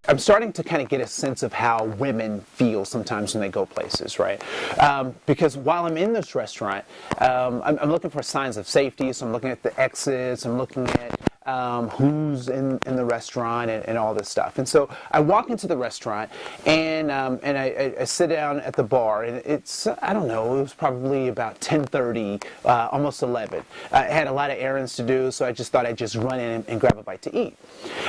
I'm starting to kind of get a sense of how women feel sometimes when they go places, right? Because while I'm in this restaurant, I'm looking for signs of safety, so I'm looking at the exits, I'm looking at who's in the restaurant and all this stuff. And so I walk into the restaurant and I sit down at the bar, and it's, I don't know, it was probably about 10:30, almost 11. I had a lot of errands to do, so I just thought I'd just run in and grab a bite to eat.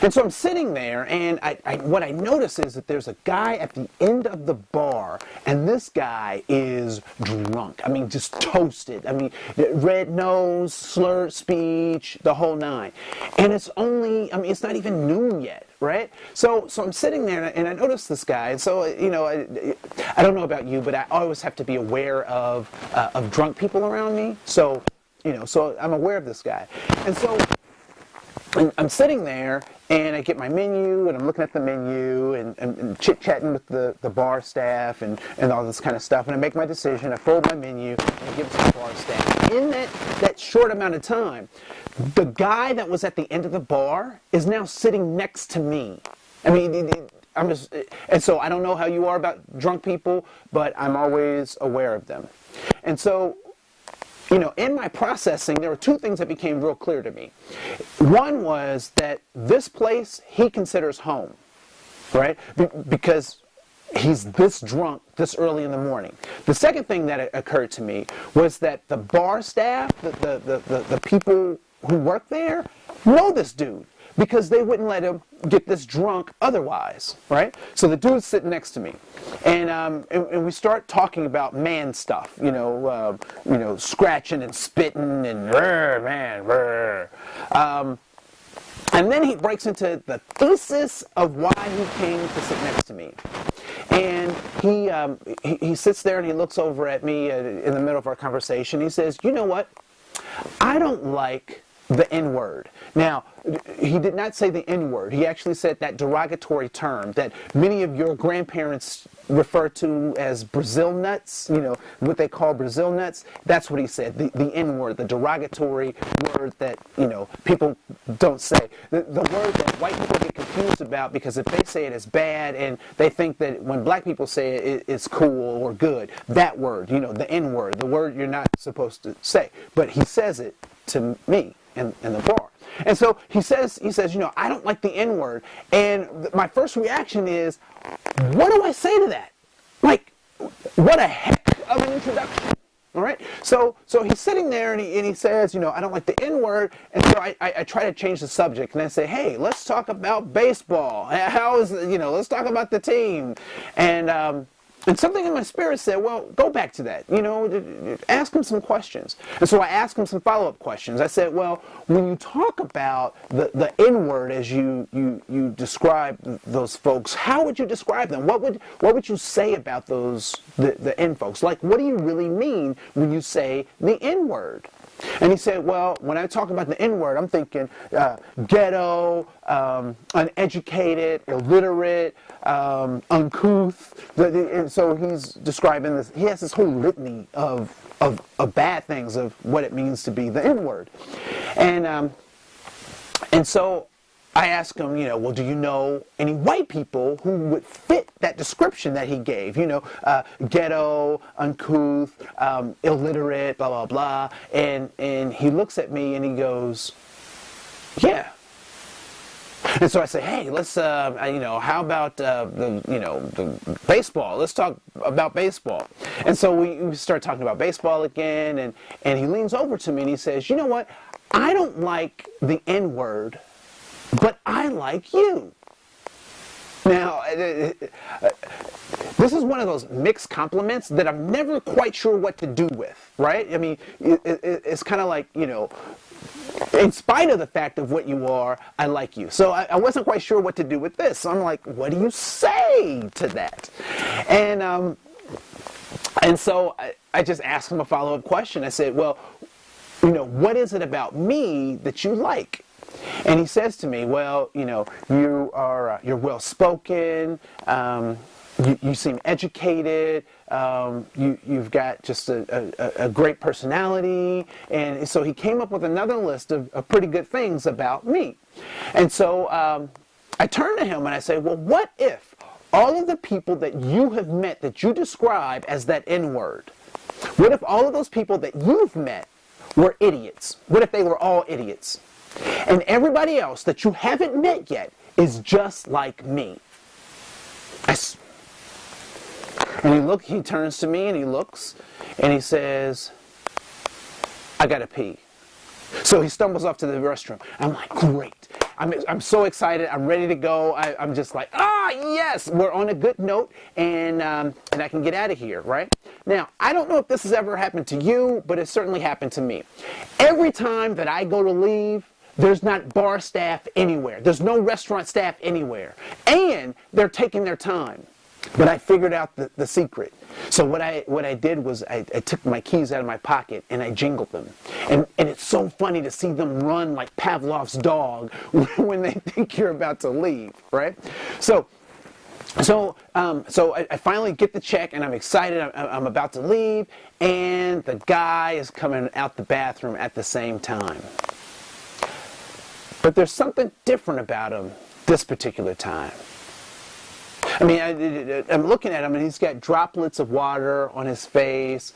And so I'm sitting there, and what I notice is that there's a guy at the end of the bar, and this guy is drunk. I mean, just toasted. I mean, red nose, slurred speech, the whole nine. And it's only, I mean, it's not even noon yet, right? So I'm sitting there, and I notice this guy. And so, you know, I don't know about you, but I always have to be aware of drunk people around me. So, you know, so I'm aware of this guy. And so I'm sitting there, and I get my menu, and I'm looking at the menu, and chit-chatting with the bar staff, and all this kind of stuff, and I make my decision, I fold my menu, and I give it to the bar staff. In that short amount of time, the guy that was at the end of the bar is now sitting next to me. I mean, I'm just, and so I don't know how you are about drunk people, but I'm always aware of them. And so, you know, in my processing, there were two things that became real clear to me. One was that this place he considers home, right? Because he's this drunk this early in the morning. The second thing that occurred to me was that the bar staff, the people who work there, know this dude, because they wouldn't let him get this drunk otherwise, right? So the dude's sitting next to me, and we start talking about man stuff, you know, scratching and spitting and man. And then he breaks into the thesis of why he came to sit next to me. And he sits there and he looks over at me in the middle of our conversation. He says, "You know what? I don't like the N-word." Now, he did not say the N-word. He actually said that derogatory term that many of your grandparents refer to as Brazil nuts, you know, what they call Brazil nuts. That's what he said, the N-word, the derogatory word that, you know, people don't say. The word that white people get confused about, because if they say it, it's bad, and they think that when black people say it, it's cool or good. That word, you know, the N-word, the word you're not supposed to say. But he says it to me in the bar. And so he says, you know, I don't like the N-word. And my first reaction is, what do I say to that? Like, what a heck of an introduction. All right? So he's sitting there, and he says, you know, I don't like the N-word. And so I try to change the subject, and I say, hey, let's talk about baseball. How is, you know, let's talk about the team. And something in my spirit said, well, go back to that. You know, ask him some questions. And so I asked him some follow-up questions. I said, well, when you talk about the N-word as you describe those folks, how would you describe them? What would you say about those, the N folks? Like, what do you really mean when you say the N-word? And he said, well, when I talk about the N-word, I'm thinking ghetto, uneducated, illiterate, uncouth. And so he's describing this. He has this whole litany of bad things of what it means to be the N-word. And so I asked him, you know, well, do you know any white people who would fit that description that he gave? You know, ghetto, uncouth, illiterate, blah, blah, blah. And he looks at me and he goes, yeah. And so I say, hey, let's, you know, how about, the baseball? Let's talk about baseball. And so we start talking about baseball again, and he leans over to me and he says, you know what? I don't like the N-word, but I like you. Now, this is one of those mixed compliments that I'm never quite sure what to do with, right? I mean, it's kind of like, you know, in spite of the fact of what you are, I like you. So I wasn't quite sure what to do with this. So I'm like, what do you say to that? And so I just asked him a follow-up question. I said, well, you know, what is it about me that you like? And he says to me, well, you know, you're well-spoken, you seem educated, you've got just a great personality. And so he came up with another list of pretty good things about me. And so I turn to him and I say, well, what if all of the people that you have met that you describe as that N-word, what if all of those people that you've met were idiots? What if they were all idiots? And everybody else that you haven't met yet is just like me. And he turns to me and he looks and he says, I gotta pee. So he stumbles off to the restroom. I'm like, great. I'm so excited. I'm ready to go. I'm just like, yes, we're on a good note, and I can get out of here, right? Now, I don't know if this has ever happened to you, but it certainly happened to me. Every time that I go to leave, there's not bar staff anywhere. There's no restaurant staff anywhere. And they're taking their time. But I figured out the secret. So what I did was I took my keys out of my pocket and I jingled them. And it's so funny to see them run like Pavlov's dog when they think you're about to leave, right? So I finally get the check and I'm excited. I'm about to leave, and the guy is coming out the bathroom at the same time. But there's something different about him this particular time. I mean, I'm looking at him, and he's got droplets of water on his face.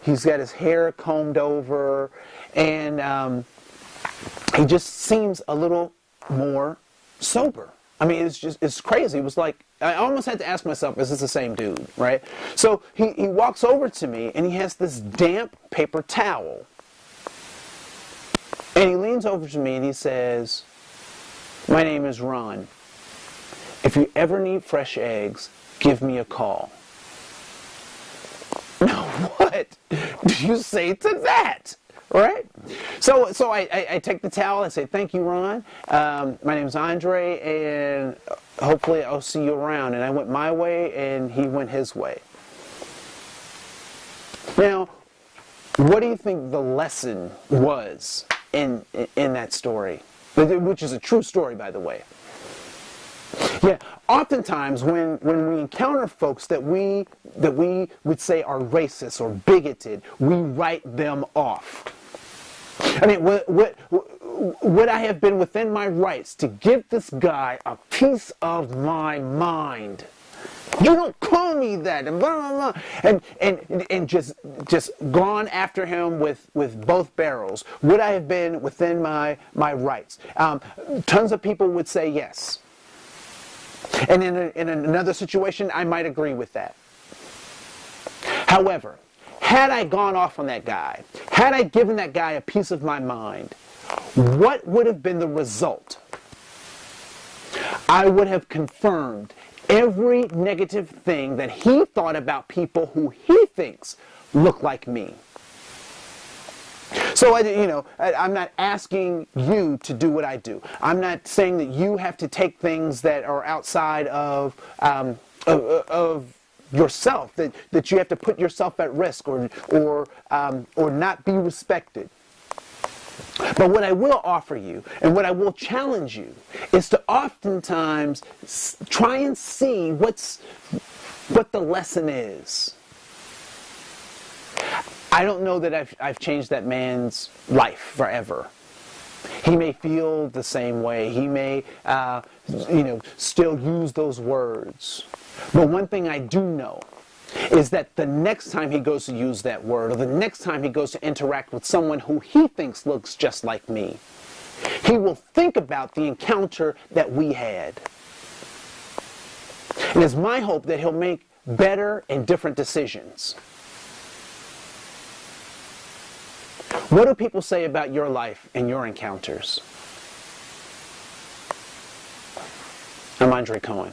He's got his hair combed over, and he just seems a little more sober. I mean, it's crazy. It was like, I almost had to ask myself, is this the same dude, right? So he walks over to me, and he has this damp paper towel. And he leans over to me, and he says, my name is Ron. If you ever need fresh eggs, give me a call. Now what do you say to that? Right? So I take the towel and say, thank you, Ron. My name's Andre, and hopefully I'll see you around. And I went my way, and he went his way. Now, what do you think the lesson was in that story? Which is a true story, by the way. Yeah, oftentimes when we encounter folks that we would say are racist or bigoted, we write them off. I mean, would I have been within my rights to give this guy a piece of my mind? You don't call me that, and blah, blah, blah. And just gone after him with both barrels. Would I have been within my rights? Tons of people would say yes. And in another situation, I might agree with that. However, had I gone off on that guy, had I given that guy a piece of my mind, what would have been the result? I would have confirmed every negative thing that he thought about people who he thinks look like me. So, I'm not asking you to do what I do. I'm not saying that you have to take things that are outside of yourself, that you have to put yourself at risk or not be respected. But what I will offer you, and what I will challenge you, is to oftentimes try and see what the lesson is. I don't know that I've changed that man's life forever. He may feel the same way. He may, still use those words. But one thing I do know is that the next time he goes to use that word, or the next time he goes to interact with someone who he thinks looks just like me, he will think about the encounter that we had. And it's my hope that he'll make better and different decisions. What do people say about your life and your encounters? I'm Andre Koen.